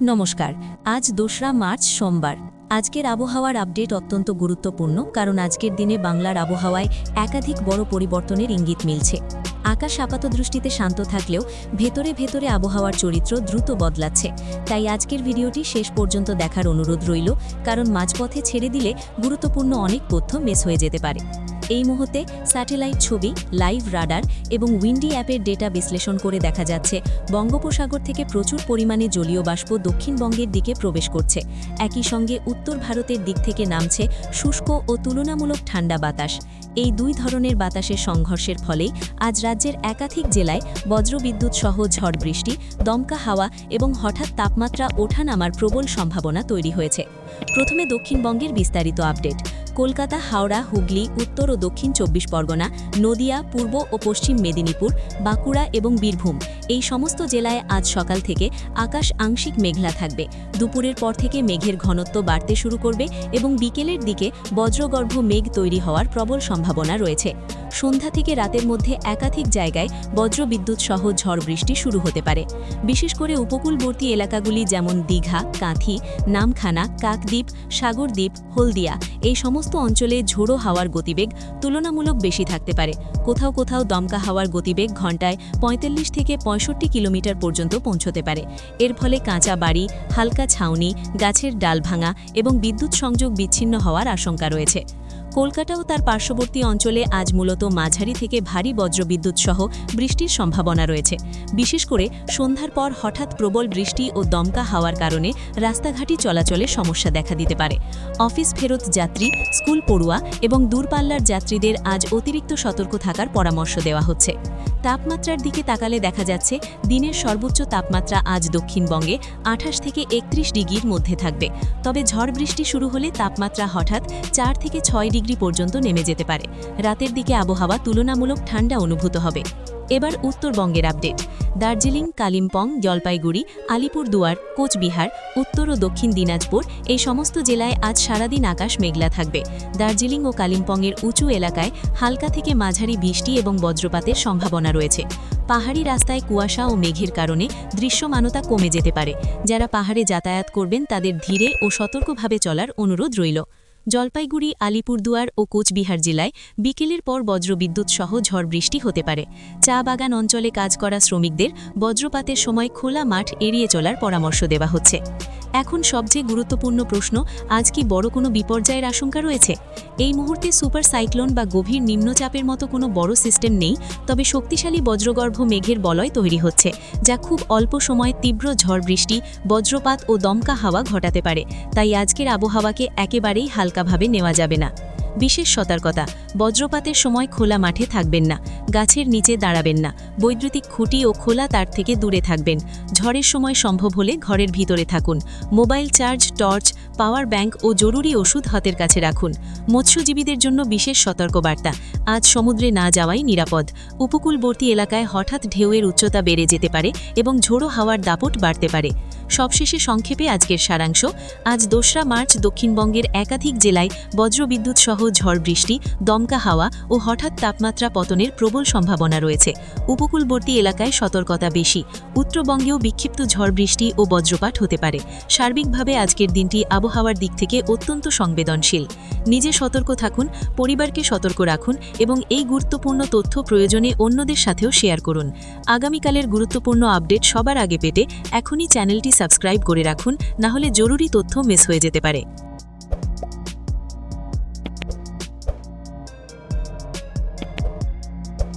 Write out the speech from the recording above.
নমস্কার। আজ ২রা মার্চ সোমবার। আজকের আবহাওয়ার আপডেট অত্যন্ত গুরুত্বপূর্ণ, কারণ আজকের দিনে বাংলার আবহাওয়ায় একাধিক বড় পরিবর্তনের ইঙ্গিত মিলছে। আকাশ আপাতদৃষ্টিতে শান্ত থাকলেও ভেতরে ভেতরে আবহাওয়ার চরিত্র দ্রুত বদলাচ্ছে। তাই আজকের ভিডিওটি শেষ পর্যন্ত দেখার অনুরোধ রইল, কারণ মাঝপথে ছেড়ে দিলে গুরুত্বপূর্ণ অনেক তথ্য মিস হয়ে যেতে পারে। এই মুহূর্তে স্যাটেলাইট ছবি, লাইভ রাডার এবং উইন্ডি অ্যাপের ডেটা বিশ্লেষণ করে দেখা যাচ্ছে বঙ্গোপসাগর থেকে প্রচুর পরিমাণে জলীয় বাষ্প দক্ষিণবঙ্গের দিকে প্রবেশ করছে। একই সঙ্গে উত্তর ভারতের দিক থেকে নামছে শুষ্ক ও তুলনামূলক ঠান্ডা বাতাস। এই দুই ধরনের বাতাসের সংঘর্ষের ফলেই আজ রাজ্যের একাধিক জেলায় বজ্রবিদ্যুৎ সহ ঝড় বৃষ্টি, দমকা হাওয়া এবং হঠাৎ তাপমাত্রা ওঠানামার প্রবল সম্ভাবনা তৈরি হয়েছে। প্রথমে দক্ষিণবঙ্গের বিস্তারিত আপডেট। কলকাতা, হাওড়া, হুগলি, উত্তর ও দক্ষিণ ২৪ পরগনা, নদিয়া, পূর্ব ও পশ্চিম মেদিনীপুর, বাঁকুড়া এবং বীরভূম এই সমস্ত জেলায় আজ সকাল থেকে আকাশ আংশিক মেঘলা থাকবে। দুপুরের পর থেকে মেঘের ঘনত্ব বাড়তে শুরু করবে এবং বিকেলের দিকে বজ্রগর্ভ মেঘ তৈরি হওয়ার প্রবল সম্ভাবনা রয়েছে। সন্ধ্যা থেকে রাতের মধ্যে একাধিক জায়গায় বজ্রবিদ্যুৎ সহ ঝড় বৃষ্টি শুরু হতে পারে। বিশেষ করে উপকূলবর্তী এলাকাগুলি যেমন দীঘা, কাঁথি, নামখানা, কাকদ্বীপ, সাগরদ্বীপ, হলদিয়া এই সমস্ত অঞ্চলে ঝোড়ো হাওয়ার গতিবেগ তুলনামূলক বেশি থাকতে পারে। কোথাও কোথাও দমকা হাওয়ার গতিবেগ ঘন্টায় ৪৫ থেকে ৬৫ কিলোমিটার পর্যন্ত পৌঁছতে পারে। এর ফলে কাঁচা বাড়ি, হালকা ছাউনি, গাছের ডাল ভাঙা এবং বিদ্যুৎ সংযোগ বিচ্ছিন্ন হওয়ার আশঙ্কা রয়েছে। কলকাতা ও তার পার্শ্ববর্তী অঞ্চলে আজ মূলত মাঝারি থেকে ভারী বজ্রবিদ্যুৎ সহ বৃষ্টির সম্ভাবনা রয়েছে। বিশেষ করে সন্ধ্যার পর হঠাৎ প্রবল বৃষ্টি ও দমকা হাওয়ার কারণে রাস্তাঘাটি চলাচলে সমস্যা দেখা দিতে পারে। অফিস ফেরত যাত্রী, স্কুল পড়ুয়া এবং দূরপাল্লার যাত্রীদের আজ অতিরিক্ত সতর্ক থাকার পরামর্শ দেওয়া হচ্ছে। তাপমাত্রার দিকে তাকালে দেখা যাচ্ছে দিনের সর্বোচ্চ তাপমাত্রা আজ দক্ষিণবঙ্গে ২৮ থেকে ৩১ ডিগ্রির মধ্যে থাকবে। তবে ঝড় বৃষ্টি শুরু হলে তাপমাত্রা হঠাৎ ৪ থেকে ৬ ডিগ্রি পর্যন্ত নেমে যেতে পারে। রাতের দিকে আবহাওয়া তুলনামূলক ঠান্ডা অনুভূত হবে। এবার উত্তরবঙ্গের আপডেট। দার্জিলিং, কালিম্পং, জলপাইগুড়ি, আলিপুরদুয়ার, কোচবিহার, উত্তর ও দক্ষিণ দিনাজপুর এই সমস্ত জেলায় আজ সারাদিন আকাশ মেঘলা থাকবে। দার্জিলিং ও কালিম্পংয়ের উঁচু এলাকায় হালকা থেকে মাঝারি বৃষ্টি এবং বজ্রপাতের সম্ভাবনা রয়েছে। পাহাড়ি রাস্তায় কুয়াশা ও মেঘের কারণে দৃশ্যমানতা কমে যেতে পারে। যারা পাহাড়ে যাতায়াত করবেন তাদের ধীরে ও সতর্কভাবে চলার অনুরোধ রইল। জলপাইগুড়ি, আলিপুরদুয়ার ও কোচবিহার জেলায় বিকেলের পর বজ্রবিদ্যুৎ সহ ঝড় বৃষ্টি হতে পারে। চা বাগান অঞ্চলে কাজ করা শ্রমিকদের বজ্রপাতের সময় খোলা মাঠ এড়িয়ে চলার পরামর্শ দেওয়া হচ্ছে। এখন সবচেয়ে গুরুত্বপূর্ণ প্রশ্ন, আজ কি বড় কোনো বিপর্যয়ের আশঙ্কা রয়েছে? এই মুহূর্তে সুপার সাইক্লোন বা গভীর নিম্নচাপের মতো কোনো বড় সিস্টেম নেই, তবে শক্তিশালী বজ্রগর্ভ মেঘের বলয় তৈরি হচ্ছে, যা খুব অল্প সময়ে তীব্র ঝড় বৃষ্টি, বজ্রপাত ও দমকা হাওয়া ঘটাতে পারে। তাই আজকের আবহাওয়াকে একেবারেই হালকাভাবে নেওয়া যাবে না। বিশেষ সতর্কতা, বজ্রপাতের সময় খোলা মাঠে থাকবেন না, গাছের নিচে দাঁড়াবেন না, বৈদ্যুতিক খুঁটি ও খোলা তার থেকে দূরে থাকবেন। ঝড়ের সময় সম্ভব হলে ঘরের ভিতরে থাকুন। Mobile charge, torch, power bank ও জরুরি ওষুধ হাতের কাছে রাখুন। মৎস্যজীবীদের জন্য বিশেষ সতর্কবার্তা, আজ সমুদ্রে না যাওয়াই নিরাপদ। উপকূলবর্তী এলাকায় হঠাৎ ঢেউয়ের উচ্চতা বেড়ে যেতে পারে এবং ঝোড়ো হাওয়ার দাপট বাড়তে পারে। সবশেষে সংক্ষেপে আজকের সারাংশ। আজ ২রা মার্চ দক্ষিণবঙ্গের একাধিক জেলায় বজ্রবিদ্যুৎ সহ ঝড় বৃষ্টি, দমকা হাওয়া ও হঠাৎ তাপমাত্রা পতনের প্রবল সম্ভাবনা রয়েছে। উপকূলবর্তী এলাকায় সতর্কতা বেশি। উত্তরবঙ্গেও বিক্ষিপ্ত ঝড় বৃষ্টি ও বজ্রপাত হতে পারে। সার্বিকভাবে আজকের দিনটি আবহাওয়ার দিক থেকে অত্যন্ত সংবেদনশীল। নিজে সতর্ক থাকুন, পরিবারকে সতর্ক রাখুন এবং এই গুরুত্বপূর্ণ তথ্য প্রয়োজনে অন্যদের সাথেও শেয়ার করুন। আগামীকালের গুরুত্বপূর্ণ আপডেট সবার আগে পেতে এখনই চ্যানেলটি সাবস্ক্রাইব করে রাখুন, না হলে জরুরি তথ্য মিস হয়ে যেতে পারে।